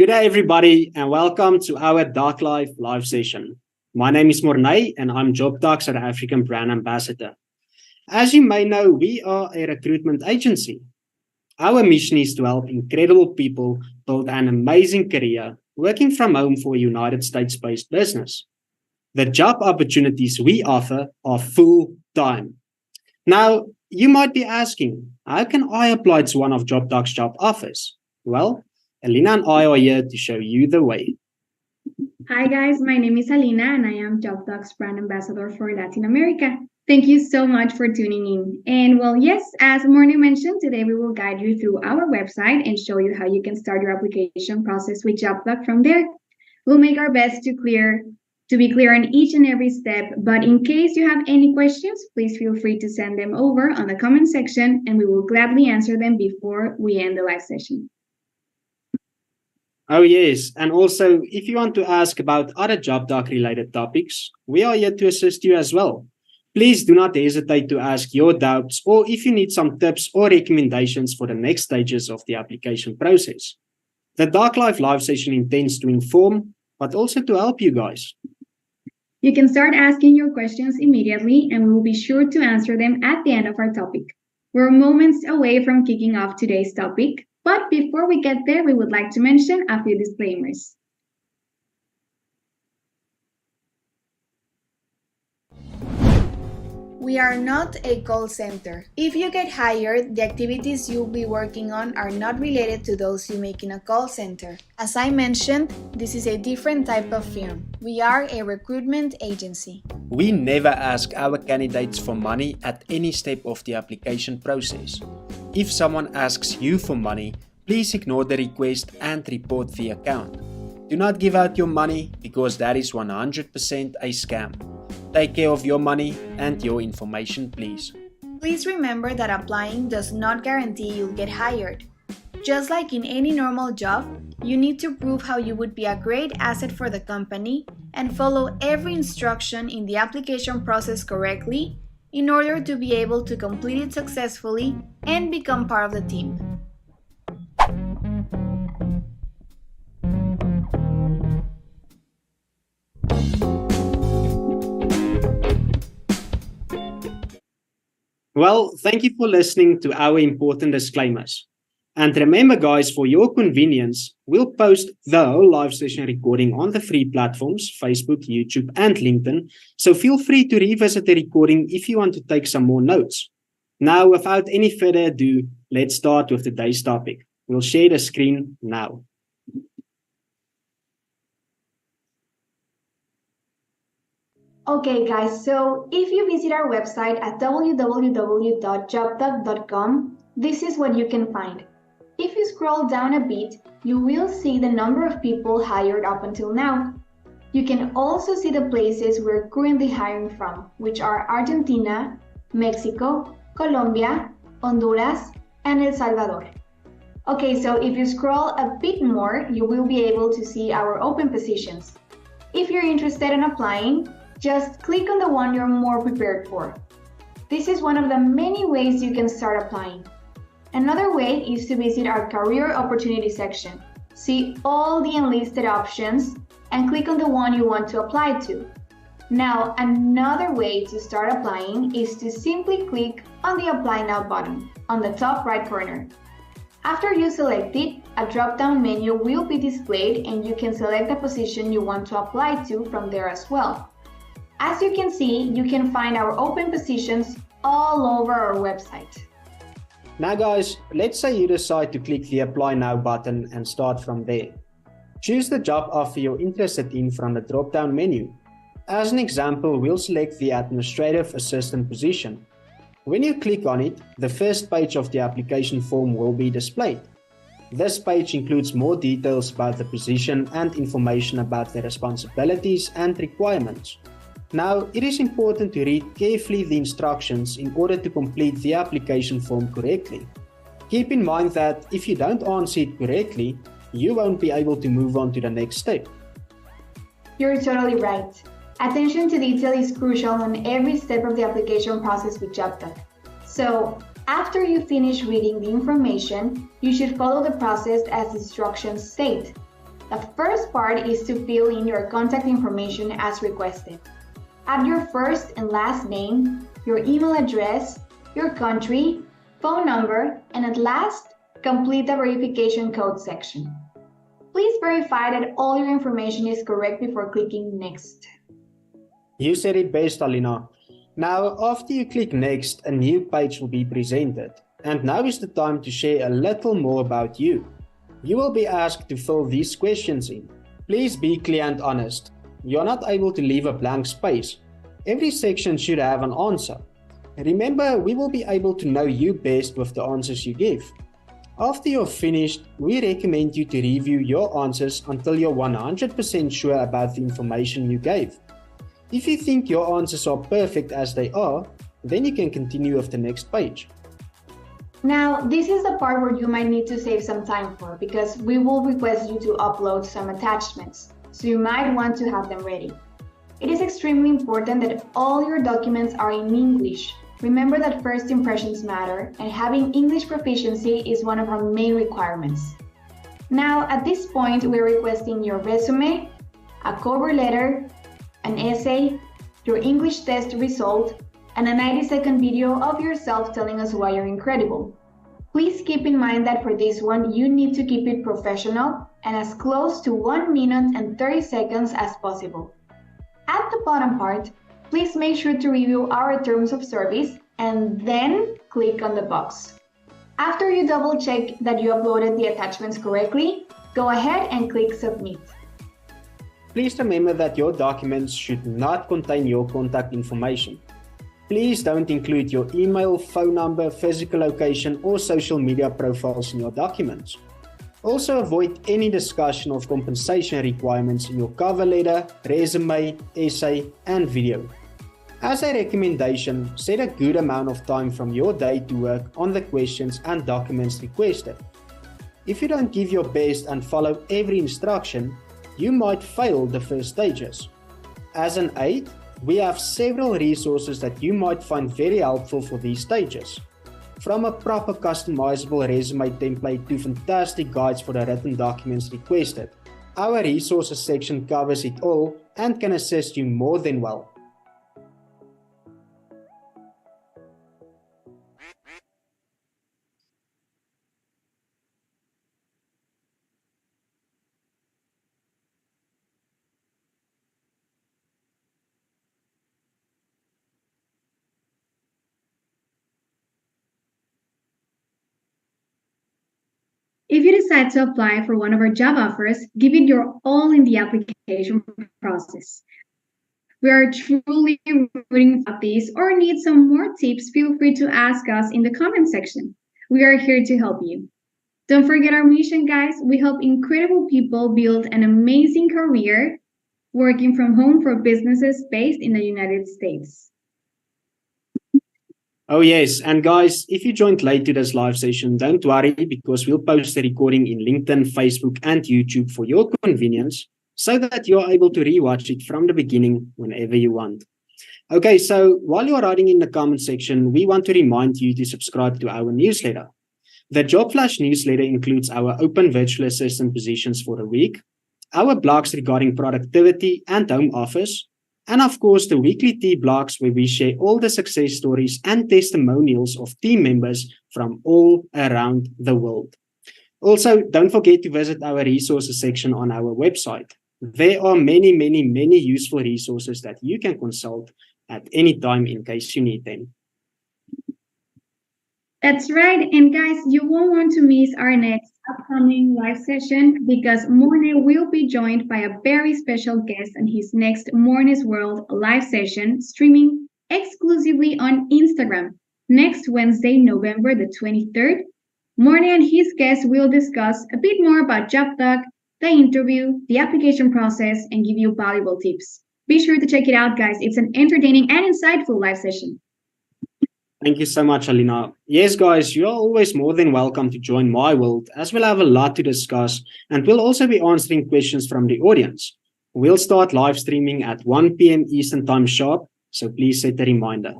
Good day, everybody, and welcome to our Dark Life live session. My name is Mornay, and I'm JobDoc South African Brand Ambassador. As you may know, we are a recruitment agency. Our mission is to help incredible people build an amazing career working from home for a United States-based business. The job opportunities we offer are full-time. Now, you might be asking, how can I apply to one of JobDoc's job offers? Well, Alina and I are here to show you the way. Hi guys, my name is Alina and I am JobDoc's brand ambassador for Latin America. Thank you so much for tuning in. And well, yes, as Morning mentioned, today we will guide you through our website and show you how you can start your application process with JobDoc from there. We'll make our best to be clear on each and every step, but in case you have any questions, please feel free to send them over on the comment section and we will gladly answer them before we end the live session. Oh, yes. And also, if you want to ask about other JobDoc related topics, we are here to assist you as well. Please do not hesitate to ask your doubts or if you need some tips or recommendations for the next stages of the application process. The Dark Life live session intends to inform, but also to help you guys. You can start asking your questions immediately and we will be sure to answer them at the end of our topic. We're moments away from kicking off today's topic. But before we get there, we would like to mention a few disclaimers. We are not a call center. If you get hired, the activities you'll be working on are not related to those you make in a call center. As I mentioned, this is a different type of firm. We are a recruitment agency. We never ask our candidates for money at any step of the application process. If someone asks you for money, please ignore the request and report the account. Do not give out your money because that is 100% a scam. Take care of your money and your information, please. Please remember that applying does not guarantee you'll get hired. Just like in any normal job, you need to prove how you would be a great asset for the company and follow every instruction in the application process correctly in order to be able to complete it successfully and become part of the team. Well, thank you for listening to our important disclaimers. And remember, guys, for your convenience, we'll post the whole live session recording on the free platforms, Facebook, YouTube, and LinkedIn. So feel free to revisit the recording if you want to take some more notes. Now, without any further ado, let's start with today's topic. We'll share the screen now. Okay guys, so if you visit our website at www.jobdoc.com, this is what you can find. If you scroll down a bit, you will see the number of people hired up until now. You can also see the places we're currently hiring from, which are Argentina, Mexico, Colombia, Honduras, and El Salvador. Okay, so if you scroll a bit more, you will be able to see our open positions. If you're interested in applying, just click on the one you're more prepared for. This is one of the many ways you can start applying. Another way is to visit our career opportunity section. See all the enlisted options and click on the one you want to apply to. Now, another way to start applying is to simply click on the Apply Now button on the top right corner. After you select it, a drop-down menu will be displayed and you can select the position you want to apply to from there as well. As you can see, you can find our open positions all over our website. Now guys, let's say you decide to click the Apply Now button and start from there. Choose the job offer you're interested in from the drop-down menu. As an example, we'll select the Administrative Assistant position. When you click on it, the first page of the application form will be displayed. This page includes more details about the position and information about the responsibilities and requirements. Now, it is important to read carefully the instructions in order to complete the application form correctly. Keep in mind that if you don't answer it correctly, you won't be able to move on to the next step. You're totally right. Attention to detail is crucial on every step of the application process with JobDoc. So, after you finish reading the information, you should follow the process as instructions state. The first part is to fill in your contact information as requested. Add your first and last name, your email address, your country, phone number, and at last, complete the verification code section. Please verify that all your information is correct before clicking Next. You said it best, Alina. Now, after you click Next, a new page will be presented. And now is the time to share a little more about you. You will be asked to fill these questions in. Please be clear and honest. You are not able to leave a blank space. Every section should have an answer. Remember, we will be able to know you best with the answers you give. After you're finished, we recommend you to review your answers until you're 100% sure about the information you gave. If you think your answers are perfect as they are, then you can continue with the next page. Now, this is the part where you might need to save some time for, because we will request you to upload some attachments, so you might want to have them ready. It is extremely important that all your documents are in English. Remember that first impressions matter, and having English proficiency is one of our main requirements. Now, at this point, we're requesting your resume, a cover letter, an essay, your English test result, and a 90-second video of yourself telling us why you're incredible. Please keep in mind that for this one, you need to keep it professional and as close to 1 minute and 30 seconds as possible. At the bottom part, please make sure to review our terms of service and then click on the box. After you double check that you uploaded the attachments correctly, go ahead and click Submit. Please remember that your documents should not contain your contact information. Please don't include your email, phone number, physical location, or social media profiles in your documents. Also avoid any discussion of compensation requirements in your cover letter, resume, essay, and video. As a recommendation, set a good amount of time from your day to work on the questions and documents requested. If you don't give your best and follow every instruction, you might fail the first stages. As an aid, we have several resources that you might find very helpful for these stages. From a proper customizable resume template to fantastic guides for the written documents requested, our resources section covers it all and can assist you more than well. If you decide to apply for one of our job offers, give it your all in the application process. We are truly rooting for this, or need some more tips, feel free to ask us in the comment section. We are here to help you. Don't forget our mission, guys. We help incredible people build an amazing career working from home for businesses based in the United States. Oh yes, and guys, if you joined late to this live session, don't worry because we'll post the recording in LinkedIn, Facebook, and YouTube for your convenience so that you're able to rewatch it from the beginning whenever you want. Okay, so while you're writing in the comment section, we want to remind you to subscribe to our newsletter. The Job Flash newsletter includes our open virtual assistant positions for the week, our blogs regarding productivity and home office, and of course, the weekly tea blogs where we share all the success stories and testimonials of team members from all around the world. Also, don't forget to visit our resources section on our website. There are many useful resources that you can consult at any time in case you need them. That's right. And guys, you won't want to miss our next upcoming live session because Morne will be joined by a very special guest on his next Morne's World live session streaming exclusively on Instagram next Wednesday, November the 23rd. Morne and his guest will discuss a bit more about JobTalk, the interview, the application process, and give you valuable tips. Be sure to check it out, guys. It's an entertaining and insightful live session. Thank you so much, Alina. Yes, guys, you are always more than welcome to join my world as we'll have a lot to discuss and we'll also be answering questions from the audience. We'll start live streaming at 1 p.m. Eastern Time sharp, so please set a reminder.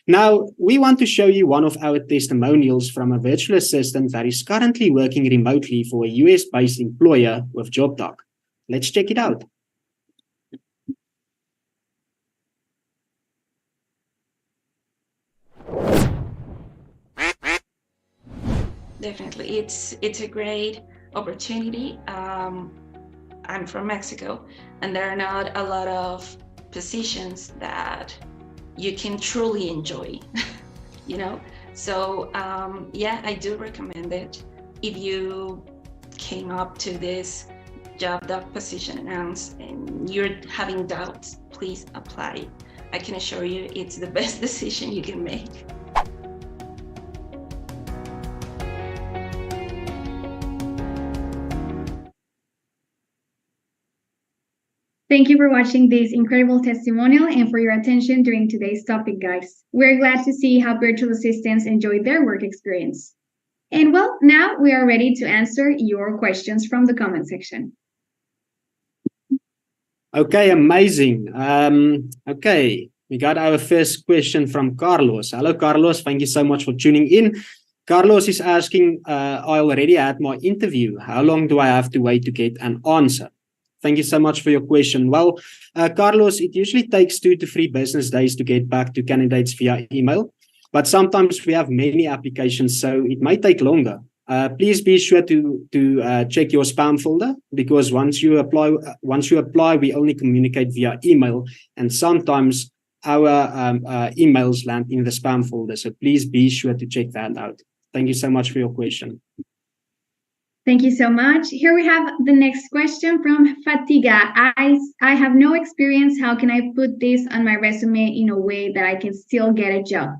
Now, we want to show you one of our testimonials from a virtual assistant that is currently working remotely for a US-based employer with JobTalk. Let's check it out. Definitely, it's a great opportunity. I'm from Mexico, and there are not a lot of positions that you can truly enjoy, you know? So yeah, I do recommend it. If you came up to this job doc position announced and you're having doubts, please apply. I can assure you it's the best decision you can make. Thank you for watching this incredible testimonial and for your attention during today's topic, guys. We're glad to see how virtual assistants enjoy their work experience. And well, now we are ready to answer your questions from the comment section. Okay, amazing. Okay, we got our first question from Carlos. Hello, Carlos. Thank you so much for tuning in. Carlos is asking, I already had my interview. How long do I have to wait to get an answer? Thank you so much for your question. Well, Carlos, it usually takes 2 to 3 business days to get back to candidates via email, but sometimes we have many applications, so it may take longer. Please be sure to check your spam folder, because once you apply, we only communicate via email, and sometimes our emails land in the spam folder. So please be sure to check that out. Thank you so much for your question. Thank you so much. Here we have the next question from Fatiga. I have no experience. How can I put this on my resume in a way that I can still get a job?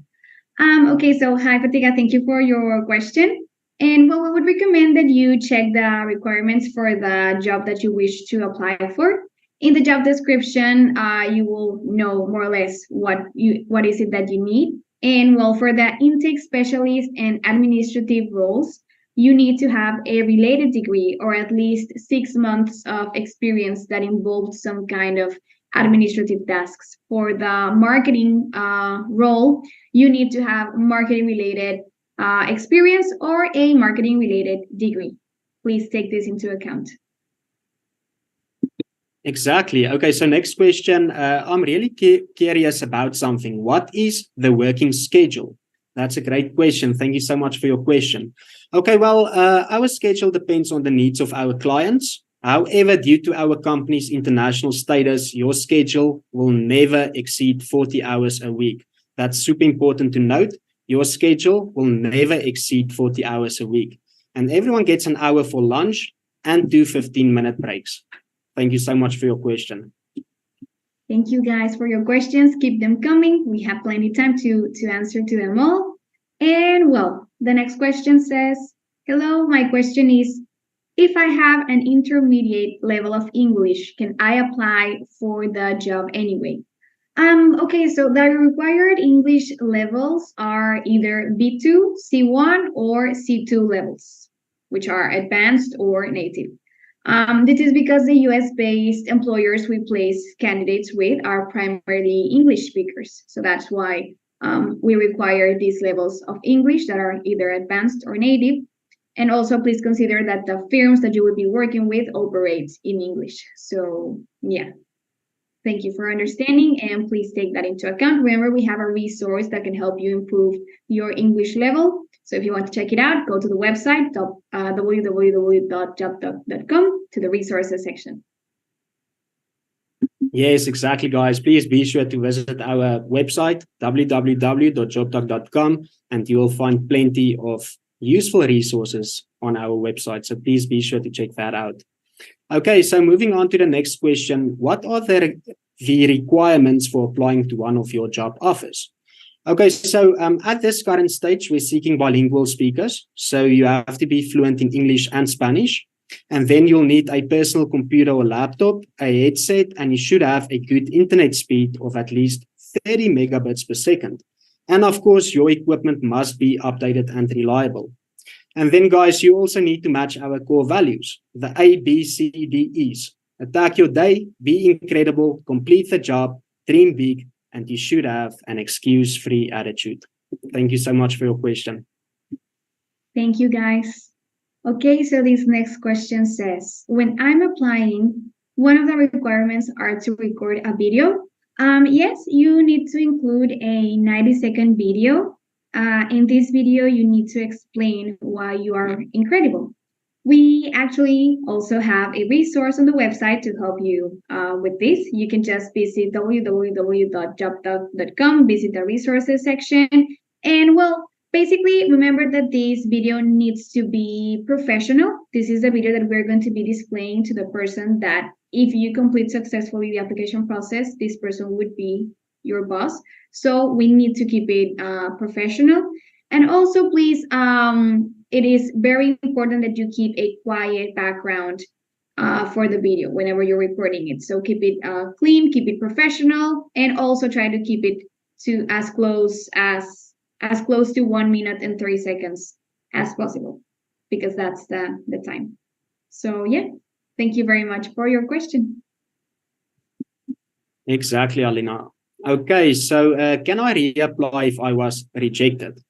Okay, so hi Fatiga, thank you for your question. And well, we would recommend that you check the requirements for the job that you wish to apply for. In the job description, you will know more or less what is it that you need. And well, for the intake specialist and administrative roles, you need to have a related degree or at least 6 months of experience that involved some kind of administrative tasks. For the marketing role, you need to have marketing related experience or a marketing related degree. Please take this into account. Exactly. Okay, so next question. I'm really curious about something. What is the working schedule? That's a great question. Thank you so much for your question. Okay, well, our schedule depends on the needs of our clients. However, due to our company's international status, your schedule will never exceed 40 hours a week. That's super important to note. Your schedule will never exceed 40 hours a week. And everyone gets an hour for lunch and 2 15-minute breaks. Thank you so much for your question. Thank you guys for your questions. Keep them coming. We have plenty of time to answer to them all. And well, the next question says, hello, my question is, if I have an intermediate level of English, can I apply for the job anyway? Okay, so the required English levels are either B2, C1, or C2 levels, which are advanced or native. This is because the US-based employers we place candidates with are primarily English speakers. So that's why we require these levels of English that are either advanced or native. And also please consider that the firms that you will be working with operate in English. So yeah, thank you for understanding and please take that into account. Remember, we have a resource that can help you improve your English level. So if you want to check it out, go to the website, www.jobdoc.com to the resources section. Yes, exactly, guys. Please be sure to visit our website, www.jobdoc.com, and you will find plenty of useful resources on our website. So please be sure to check that out. Okay, so moving on to the next question. What are the requirements for applying to one of your job offers? Okay, so at this current stage, we're seeking bilingual speakers. So you have to be fluent in English and Spanish. And then you'll need a personal computer or laptop, a headset, and you should have a good internet speed of at least 30 megabits per second. And of course, your equipment must be updated and reliable. And then, guys, you also need to match our core values, the A, B, C, D, E's. Attack your day, be incredible, complete the job, dream big, and you should have an excuse-free attitude. Thank you so much for your question. Thank you, guys. Okay, so this next question says, when I'm applying, one of the requirements are to record a video. Yes, you need to include a 90-second video. In this video, you need to explain why you are incredible. We actually also have a resource on the website to help you with this. You can just visit www.jobdoc.com, visit the resources section, and well, basically remember that this video needs to be professional. This is the video that we're going to be displaying to the person that if you complete successfully the application process, this person would be your boss. So we need to keep it professional. And also, please, it is very important that you keep a quiet background for the video whenever you're recording it. So keep it clean, keep it professional, and also try to keep it to as close to 1 minute and 30 seconds as possible, because that's the time. So yeah, thank you very much for your question. Exactly, Alina. Okay, so can I reapply if I was rejected?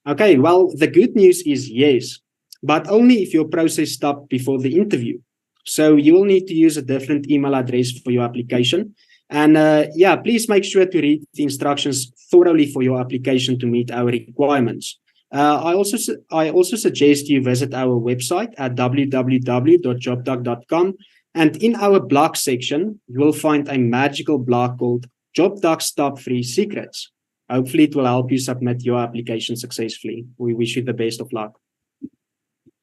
Okay, well, the good news is yes, but only if your process stopped before the interview. So you will need to use a different email address for your application. And yeah, please make sure to read the instructions thoroughly for your application to meet our requirements. I also suggest you visit our website at www.jobdoc.com. And in our blog section, you will find a magical blog called JobDoc's Top 3 Secrets. Hopefully, it will help you submit your application successfully. We wish you the best of luck.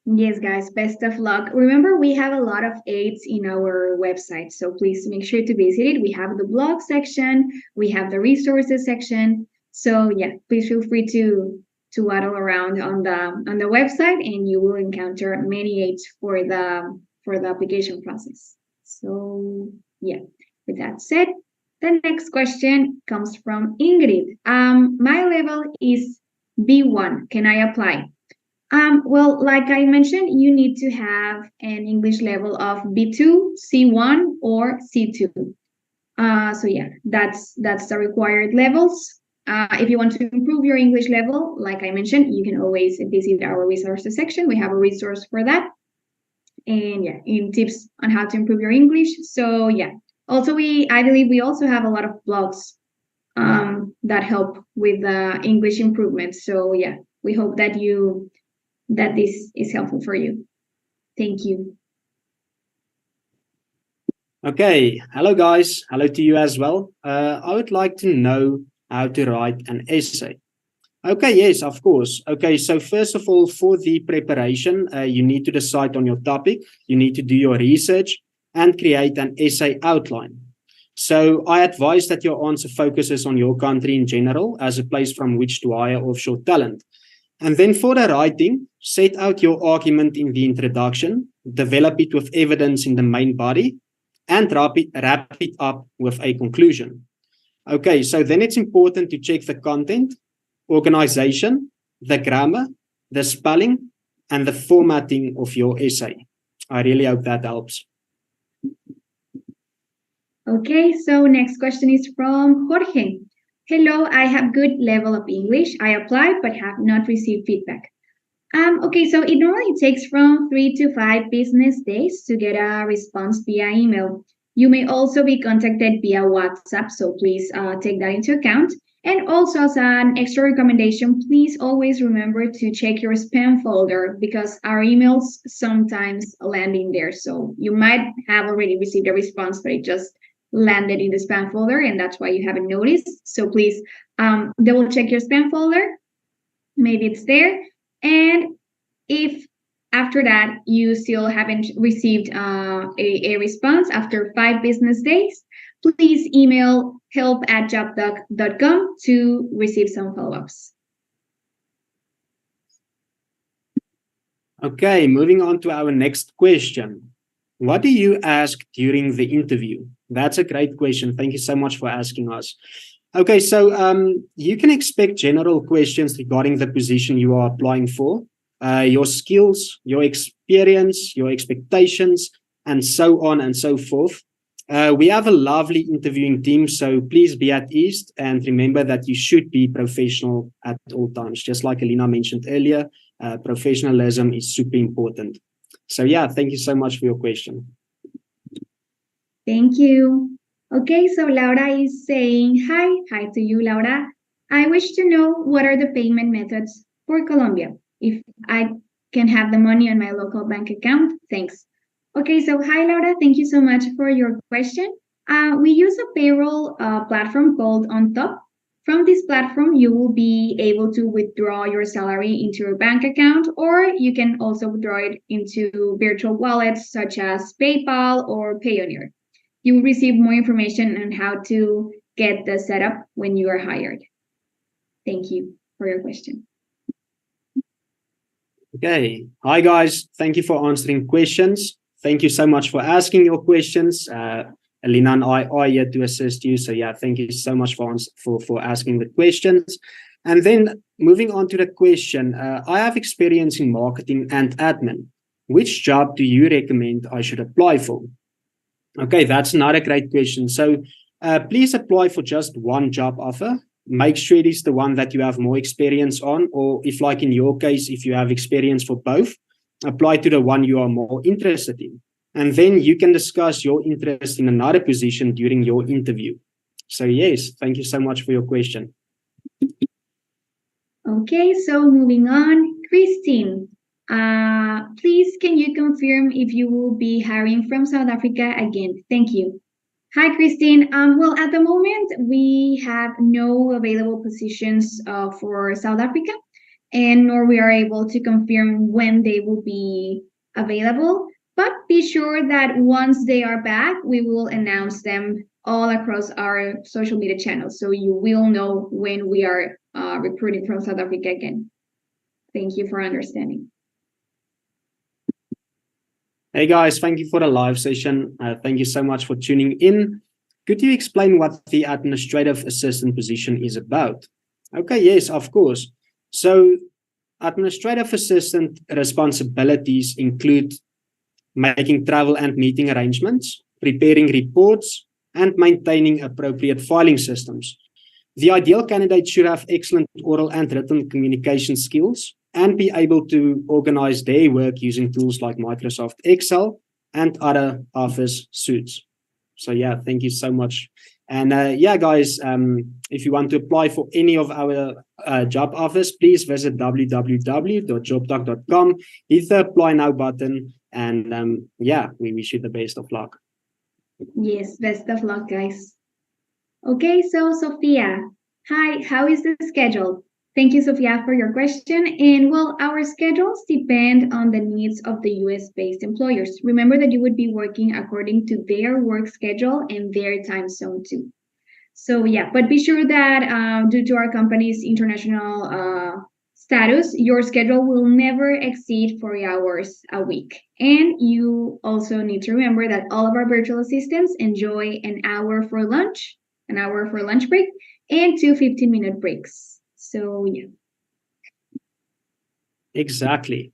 Yes, guys, best of luck. Remember, we have a lot of aids in our website, so please make sure to visit it. We have the blog section, we have the resources section. So yeah, please feel free to waddle around on the website, and you will encounter many aids for the application process. So yeah, with that said, the next question comes from Ingrid. My level is B1. Can I apply? Well, like I mentioned, you need to have an English level of B2, C1, or C2. So yeah, that's the required levels. If you want to improve your English level, like I mentioned, you can always visit our resources section. We have a resource for that. And yeah, in tips on how to improve your English. So yeah, also I believe we also have a lot of blogs that help with the English improvement. So yeah, we hope that this is helpful for you. Thank you. Okay, hello guys, hello to you as well. I would like to know how to write an essay. Okay, yes, of course. Okay, so first of all, for the preparation, you need to decide on your topic, you need to do your research and create an essay outline. So I advise that your answer focuses on your country in general as a place from which to hire offshore talent. And then for the writing, set out your argument in the introduction, develop it with evidence in the main body, and wrap it up with a conclusion. Okay, so then it's important to check the content, organization, the grammar, the spelling, and the formatting of your essay. I really hope that helps. Okay, so next question is from Jorge. Hello, I have good level of English. I applied but have not received feedback. Okay, so it normally takes from 3 to 5 business days to get a response via email. You may also be contacted via WhatsApp, so please take that into account. And also, as an extra recommendation, please always remember to check your spam folder because our emails sometimes land in there. So you might have already received a response, but it just landed in the spam folder, and that's why you haven't noticed. So please double check your spam folder. Maybe it's there. And if after that you still haven't received a response after 5 business days, please email help@jobdoc.com to receive some follow-ups. Okay, moving on to our next question. What do you ask during the interview? That's a great question. Thank you so much for asking us. Okay, so you can expect general questions regarding the position you are applying for, your skills, your experience, your expectations, and so on and so forth. We have a lovely interviewing team, so please be at ease and remember that you should be professional at all times. Just like Alina mentioned earlier, professionalism is super important. So yeah, thank you so much for your question. Thank you. Okay, so Laura is saying hi. Hi to you, Laura. I wish to know what are the payment methods for Colombia. If I can have the money on my local bank account, thanks. Okay, so hi, Laura. Thank you so much for your question. We use a payroll platform called On Top. From this platform, you will be able to withdraw your salary into your bank account, or you can also withdraw it into virtual wallets such as PayPal or Payoneer. You will receive more information on how to get the setup when you are hired. Thank you for your question. Okay. Hi, guys. Thank you for answering questions. Thank you so much for asking your questions. Alina and I are here to assist you. So yeah, thank you so much for asking the questions. And then moving on to the question, I have experience in marketing and admin. Which job do you recommend I should apply for? Okay, that's not a great question. So please apply for just one job offer. Make sure it is the one that you have more experience on, or if like in your case, if you have experience for both, apply to the one you are more interested in. And then you can discuss your interest in another position during your interview. So yes, thank you so much for your question. Okay, so moving on, Christine, please can you confirm if you will be hiring from South Africa again? Thank you. Hi, Christine. Well, at the moment, we have no available positions for South Africa, and nor we are able to confirm when they will be available. But be sure that once they are back, we will announce them all across our social media channels, so you will know when we are recruiting from South Africa again. Thank you for understanding. Hey guys, thank you for the live session. Thank you so much for tuning in. Could you explain what the administrative assistant position is about? Okay, yes, of course. So administrative assistant responsibilities include making travel and meeting arrangements, preparing reports, and maintaining appropriate filing systems. The ideal candidate should have excellent oral and written communication skills and be able to organize their work using tools like Microsoft Excel and other Office suites. So yeah, thank you so much. And yeah, guys, if you want to apply for any of our job offers, please visit www.jobdoc.com, hit the apply now button, and yeah, we wish you the best of luck. Yes, best of luck, guys. Okay, so Sophia, hi, how is the schedule? Thank you, Sophia, for your question. And well, our schedules depend on the needs of the US-based employers. Remember that you would be working according to their work schedule and their time zone too. So yeah, but be sure that due to our company's international status, your schedule will never exceed 40 hours a week. And you also need to remember that all of our virtual assistants enjoy an hour for lunch break, and 2 15-minute breaks. So, yeah. Exactly.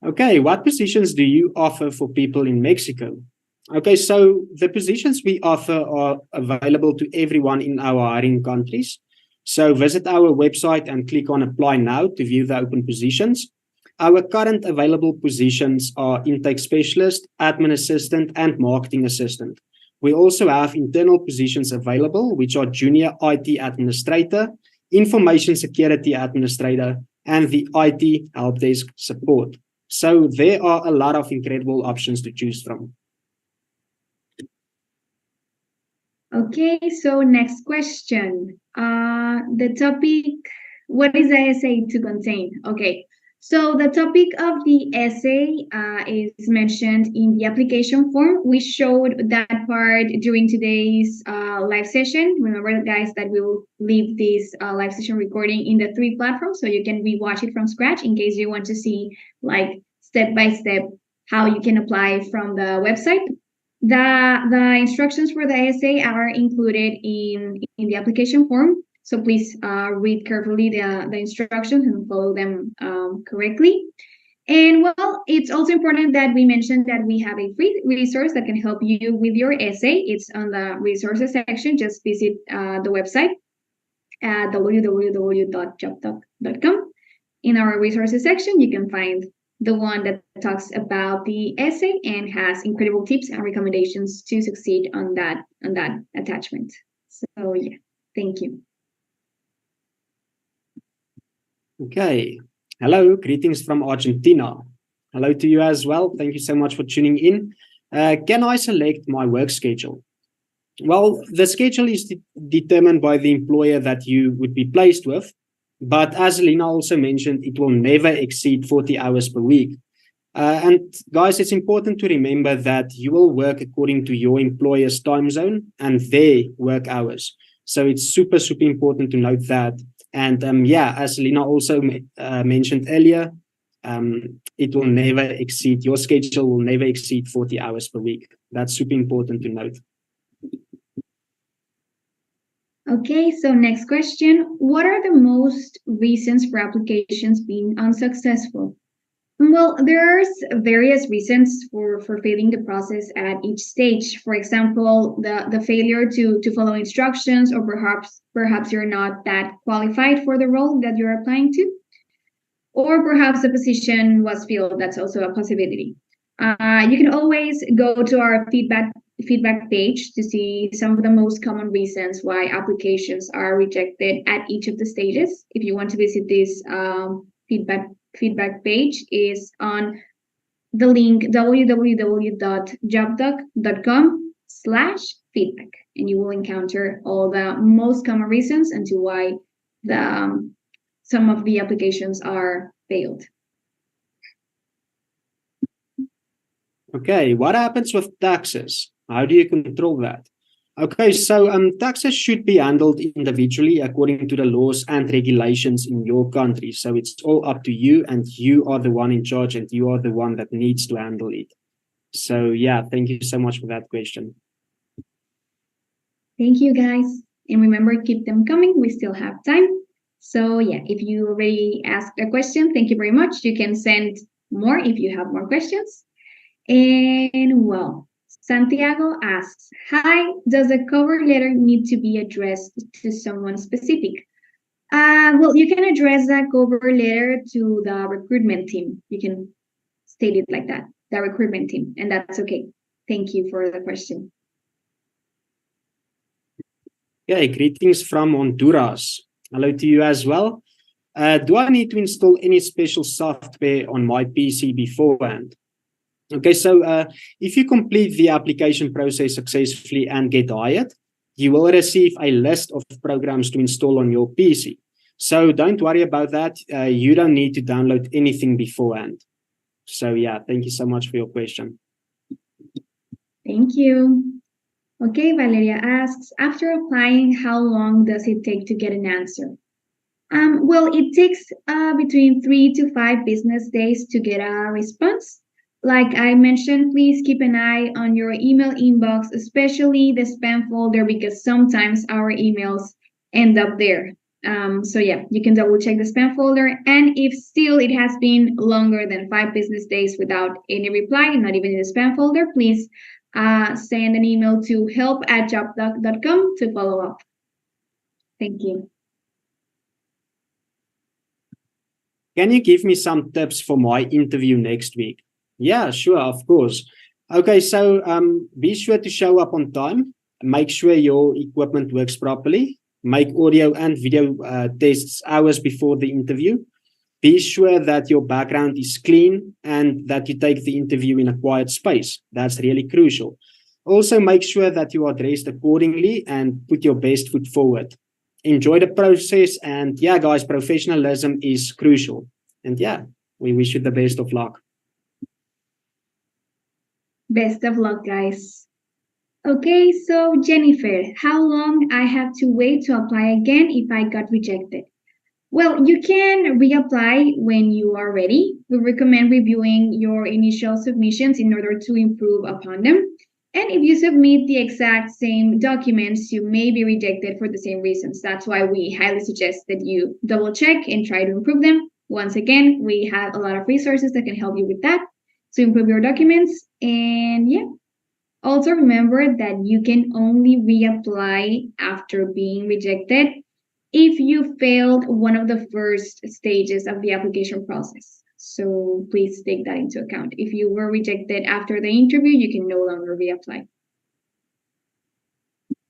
Okay, what positions do you offer for people in Mexico? Okay, so the positions we offer are available to everyone in our hiring countries. So visit our website and click on Apply Now to view the open positions. Our current available positions are Intake Specialist, Admin Assistant, and Marketing Assistant. We also have internal positions available, which are Junior IT Administrator, Information Security Administrator, and the IT Help Desk Support. So there are a lot of incredible options to choose from. Okay, so next question. The topic, what is the essay to contain? Okay, so the topic of the essay is mentioned in the application form. We showed that part during today's live session. Remember, guys, that we will leave this live session recording in the 3 platforms, so you can rewatch it from scratch in case you want to see like step by step how you can apply from the website. The instructions for the essay are included in the application form. So please read carefully the instructions and follow them correctly. And well, it's also important that we mention that we have a free resource that can help you with your essay. It's on the resources section. Just visit the website at www.jobdoc.com. In our resources section, you can find the one that talks about the essay and has incredible tips and recommendations to succeed on that attachment. So yeah, thank you. Okay. Hello, greetings from Argentina. Hello to you as well. Thank you so much for tuning in. Can I select my work schedule? Well, the schedule is determined by the employer that you would be placed with. But as Lena also mentioned, it will never exceed 40 hours per week. And guys, it's important to remember that you will work according to your employer's time zone and their work hours. So it's super, super important to note that. And yeah, as Lena also mentioned earlier, it will never exceed, your schedule will never exceed 40 hours per week. That's super important to note. Okay, so next question. What are the most reasons for applications being unsuccessful? Well, there's various reasons for failing the process at each stage. For example, the failure to follow instructions, or perhaps you're not that qualified for the role that you're applying to, or perhaps the position was filled. That's also a possibility. You can always go to our feedback page to see some of the most common reasons why applications are rejected at each of the stages. If you want to visit this feedback page, is on the link www.jobdoc.com/feedback, and you will encounter all the most common reasons and to why some of the applications are failed. Okay, what happens with taxes? How do you control that? Okay, so taxes should be handled individually according to the laws and regulations in your country. So it's all up to you, and you are the one in charge, and you are the one that needs to handle it. So yeah, thank you so much for that question. Thank you, guys. And remember, keep them coming. We still have time. So yeah, if you already asked a question, thank you very much. You can send more if you have more questions. And well, Santiago asks, hi, does the cover letter need to be addressed to someone specific? Well, you can address that cover letter to the recruitment team. You can state it like that, the recruitment team, and that's okay. Thank you for the question. Okay, greetings from Honduras. Hello to you as well. Do I need to install any special software on my PC beforehand? Okay, so if you complete the application process successfully and get hired, you will receive a list of programs to install on your PC. So don't worry about that. You don't need to download anything beforehand. So yeah, thank you so much for your question. Thank you. Okay, Valeria asks, after applying, how long does it take to get an answer? Well, it takes between 3 to 5 business days to get a response. Like I mentioned, please keep an eye on your email inbox, especially the spam folder, because sometimes our emails end up there. So yeah, you can double check the spam folder. And if still it has been longer than 5 business days without any reply, not even in the spam folder, please send an email to help@jobdoc.com to follow up. Thank you. Can you give me some tips for my interview next week? Yeah, sure, of course. Okay, so be sure to show up on time. Make sure your equipment works properly. Make audio and video tests hours before the interview. Be sure that your background is clean and that you take the interview in a quiet space. That's really crucial. Also, make sure that you are dressed accordingly and put your best foot forward. Enjoy the process, and yeah, guys, professionalism is crucial. And yeah, we wish you the best of luck. Best of luck, guys. Okay, so Jennifer, how long I have to wait to apply again if I got rejected? Well, you can reapply when you are ready. We recommend reviewing your initial submissions in order to improve upon them. And if you submit the exact same documents, you may be rejected for the same reasons. That's why we highly suggest that you double check and try to improve them. Once again, we have a lot of resources that can help you with that to improve your documents. And yeah, also remember that you can only reapply after being rejected if you failed one of the first stages of the application process. So please take that into account. If you were rejected after the interview, you can no longer reapply.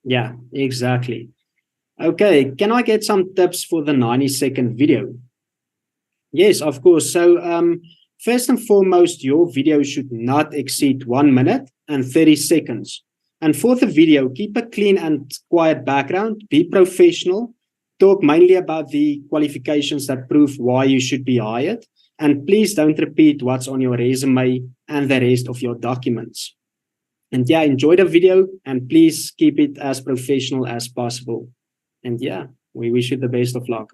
Yeah, exactly. Okay, can I get some tips for the 90-second video? Yes, of course. So first and foremost, your video should not exceed 1 minute and 30 seconds. And for the video, keep a clean and quiet background, be professional, talk mainly about the qualifications that prove why you should be hired, and please don't repeat what's on your resume and the rest of your documents. And yeah, enjoy the video and please keep it as professional as possible. And yeah, we wish you the best of luck.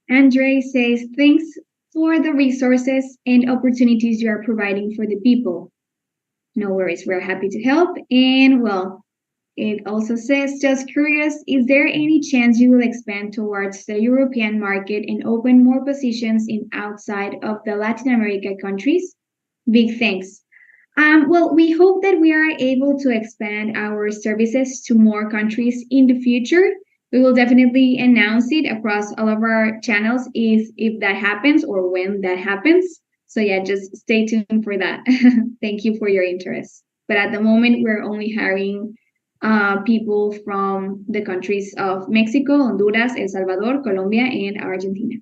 Andre says, thanks for the resources and opportunities you are providing for the people. No worries, we're happy to help. And well, it also says, just curious, is there any chance you will expand towards the European market and open more positions in outside of the Latin America countries? Big thanks. Well, we hope that we are able to expand our services to more countries in the future. We will definitely announce it across all of our channels if that happens or when that happens. So yeah, just stay tuned for that. Thank you for your interest. But at the moment, we're only hiring people from the countries of Mexico, Honduras, El Salvador, Colombia, and Argentina.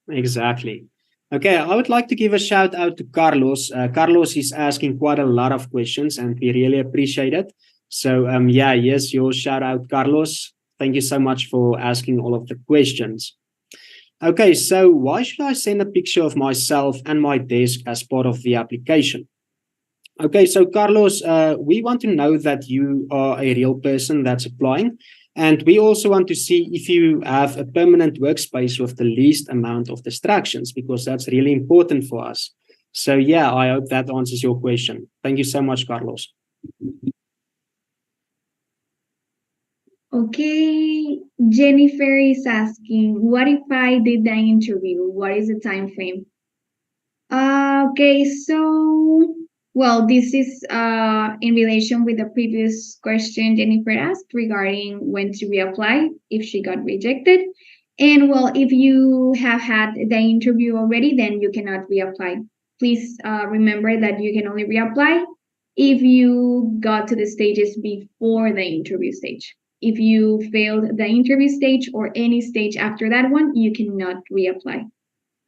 Exactly. Okay, I would like to give a shout out to Carlos. Carlos is asking quite a lot of questions and we really appreciate it. So yeah, yes, your shout out, Carlos. Thank you so much for asking all of the questions. Okay, so why should I send a picture of myself and my desk as part of the application? Okay, so Carlos, we want to know that you are a real person that's applying. And we also want to see if you have a permanent workspace with the least amount of distractions, because that's really important for us. So yeah, I hope that answers your question. Thank you so much, Carlos. Okay, Jennifer is asking, what if I did the interview? What is the time frame? Okay, so, well, this is in relation with the previous question Jennifer asked regarding when to reapply if she got rejected. And well, if you have had the interview already, then you cannot reapply. Please remember that you can only reapply if you got to the stages before the interview stage. If you failed the interview stage or any stage after that one, you cannot reapply.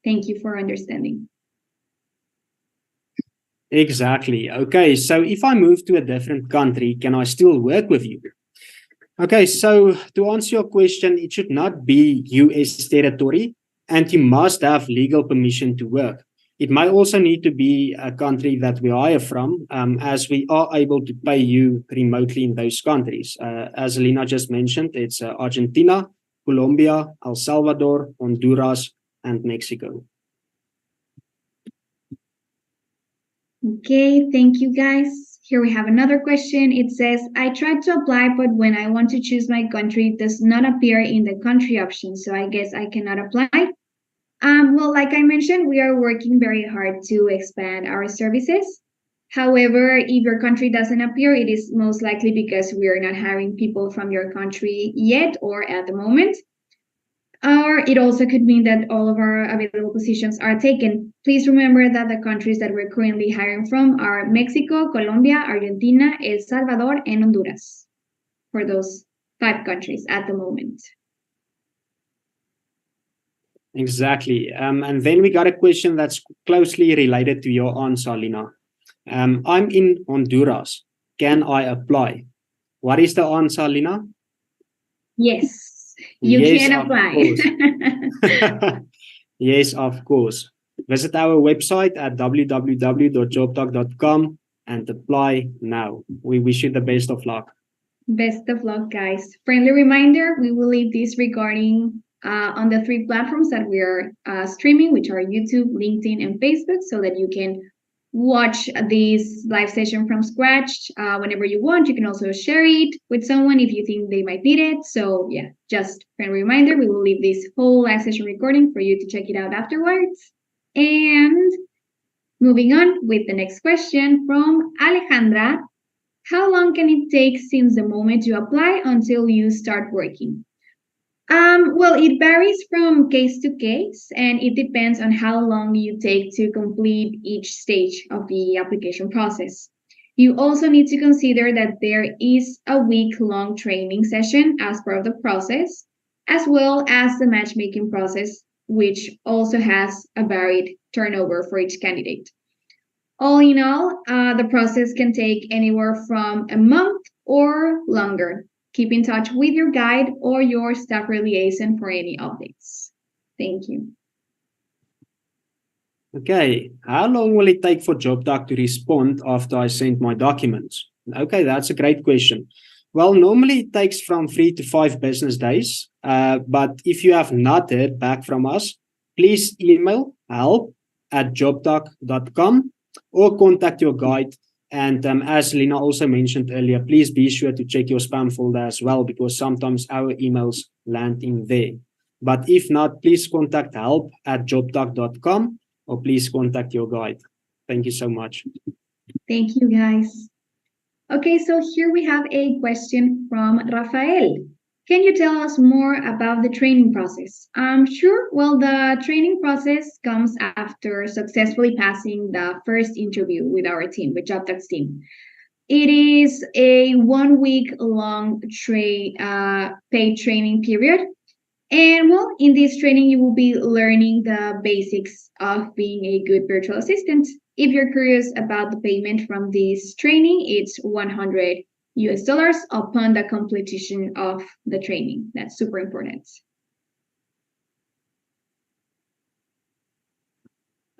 Thank you for understanding. Exactly. Okay, so if I move to a different country, can I still work with you? Okay, so to answer your question, it should not be US territory and you must have legal permission to work. It might also need to be a country that we hire from, as we are able to pay you remotely in those countries. As Alina just mentioned, it's Argentina, Colombia, El Salvador, Honduras, and Mexico. Okay, thank you guys. Here we have another question. It says, I tried to apply, but when I want to choose my country, it does not appear in the country option. So I guess I cannot apply. Well, like I mentioned, we are working very hard to expand our services. However, if your country doesn't appear, it is most likely because we are not hiring people from your country yet or at the moment. Or it also could mean that all of our available positions are taken. Please remember that the countries that we're currently hiring from are Mexico, Colombia, Argentina, El Salvador, and Honduras. For those 5 countries at the moment. Exactly. And then we got a question that's closely related to your answer, Alina. I'm in Honduras. Can I apply? What is the answer, Alina? Yes, you can apply. Yes, of course. Visit our website at www.jobtalk.com and apply now. We wish you the best of luck. Best of luck, guys. Friendly reminder, we will leave this recording on the 3 platforms that we are streaming, which are YouTube, LinkedIn, and Facebook, so that you can watch this live session from scratch whenever you want. You can also share it with someone if you think they might need it. So yeah, just friendly reminder, we will leave this whole live session recording for you to check it out afterwards. And moving on with the next question from Alejandra. How long can it take since the moment you apply until you start working? Well, it varies from case to case, and it depends on how long you take to complete each stage of the application process. You also need to consider that there is a week-long training session as part of the process, as well as the matchmaking process, which also has a varied turnover for each candidate. All in all, the process can take anywhere from a month or longer. Keep in touch with your guide or your staff liaison for any updates. Thank you. Okay, how long will it take for JobDoc to respond after I send my documents? Okay, that's a great question. Well, normally it takes from 3 to 5 business days. But if you have not heard back from us, please email help@jobdoc.com or contact your guide. And as Lina also mentioned earlier, please be sure to check your spam folder as well, because sometimes our emails land in there. But if not, please contact help@jobdoc.com or please contact your guide. Thank you so much. Thank you, guys. Okay, so here we have a question from Rafael. Can you tell us more about the training process? Sure. Well, the training process comes after successfully passing the first interview with our team, with JobDoc's team. It is a 1 week long paid training period. And well, in this training, you will be learning the basics of being a good virtual assistant. If you're curious about the payment from this training, it's $100 upon the completion of the training. That's super important.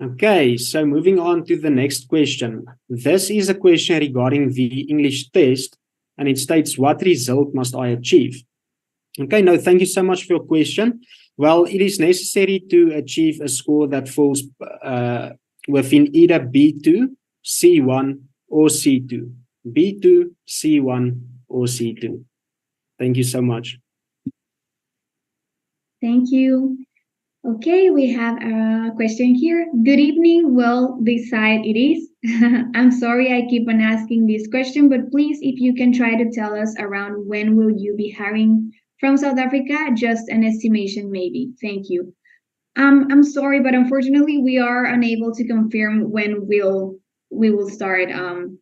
Okay, so moving on to the next question. This is a question regarding the English test, and it states, what result must I achieve? Okay, no, thank you so much for your question. Well, it is necessary to achieve a score that falls within either B2, C1, or C2. B2, C1, or C2. Thank you so much. Thank you. Okay, we have a question here. Good evening. Well, this side it is. I'm sorry I keep on asking this question, but please, if you can try to tell us around when will you be hiring from South Africa, just an estimation maybe. Thank you. I'm sorry, but unfortunately we are unable to confirm when we will start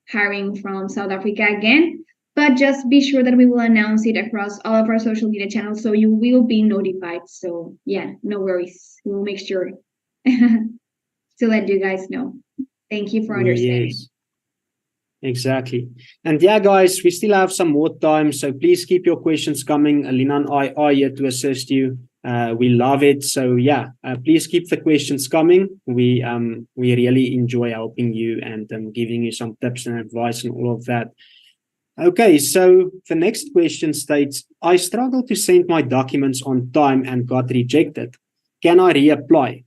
hiring from South Africa again. But just be sure that we will announce it across all of our social media channels, so you will be notified. So yeah, no worries. We will make sure to let you guys know. Thank you for understanding. Yes. Exactly. And yeah, guys, we still have some more time, so please keep your questions coming. Alina and I are here to assist you. We love it. So yeah, please keep the questions coming. We really enjoy helping you and giving you some tips and advice and all of that. Okay, so the next question states, I struggled to send my documents on time and got rejected. Can I reapply?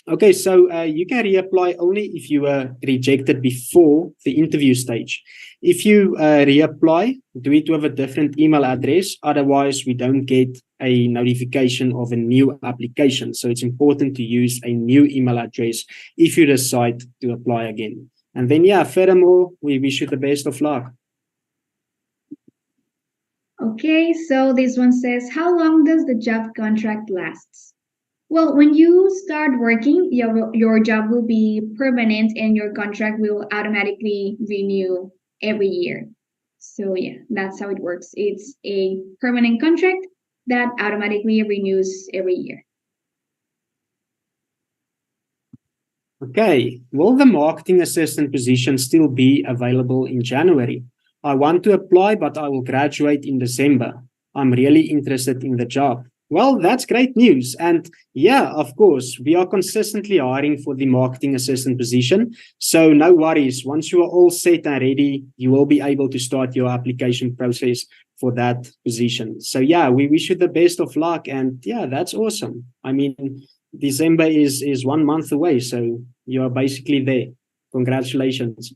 Okay, so you can reapply only if you were rejected before the interview stage. If you reapply, do it with a different email address. Otherwise, we don't get a notification of a new application. So it's important to use a new email address if you decide to apply again. And then, yeah, furthermore, we wish you the best of luck. Okay, so this one says, how long does the job contract last? Well, when you start working, your job will be permanent and your contract will automatically renew every year. So yeah, that's how it works. It's a permanent contract that automatically renews every year. Okay, will the marketing assistant position still be available in January? I want to apply, but I will graduate in December. I'm really interested in the job. Well, that's great news. And yeah, of course, we are consistently hiring for the marketing assistant position. So no worries. Once you are all set and ready, you will be able to start your application process for that position. So yeah, we wish you the best of luck. And yeah, that's awesome. I mean, December is 1 month away. So you are basically there. Congratulations.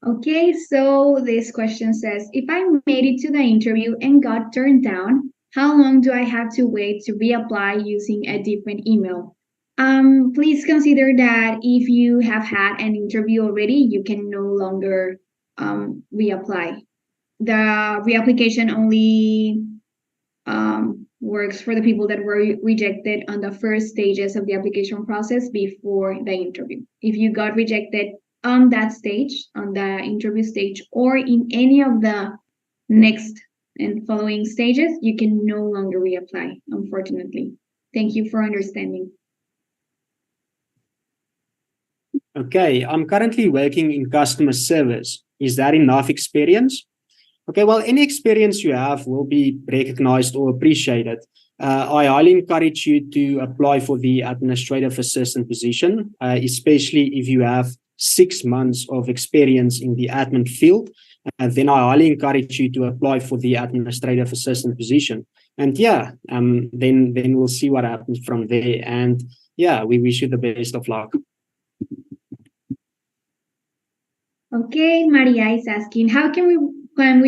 Okay, so this question says, if I made it to the interview and got turned down, how long do I have to wait to reapply using a different email? Please consider that if you have had an interview already, you can no longer reapply. The reapplication only works for the people that were rejected on the first stages of the application process before the interview. If you got rejected on that stage, on the interview stage, or in any of the next and following stages, you can no longer reapply, unfortunately. Thank you for understanding. Okay, I'm currently working in customer service. Is that enough experience? Okay, well, any experience you have will be recognized or appreciated. I highly encourage you to apply for the administrative assistant position, especially if you have 6 months of experience in the admin field. And then I highly encourage you to apply for the administrative assistant position. And yeah, then we'll see what happens from there. And yeah, we wish you the best of luck. Okay, Maria is asking, how can we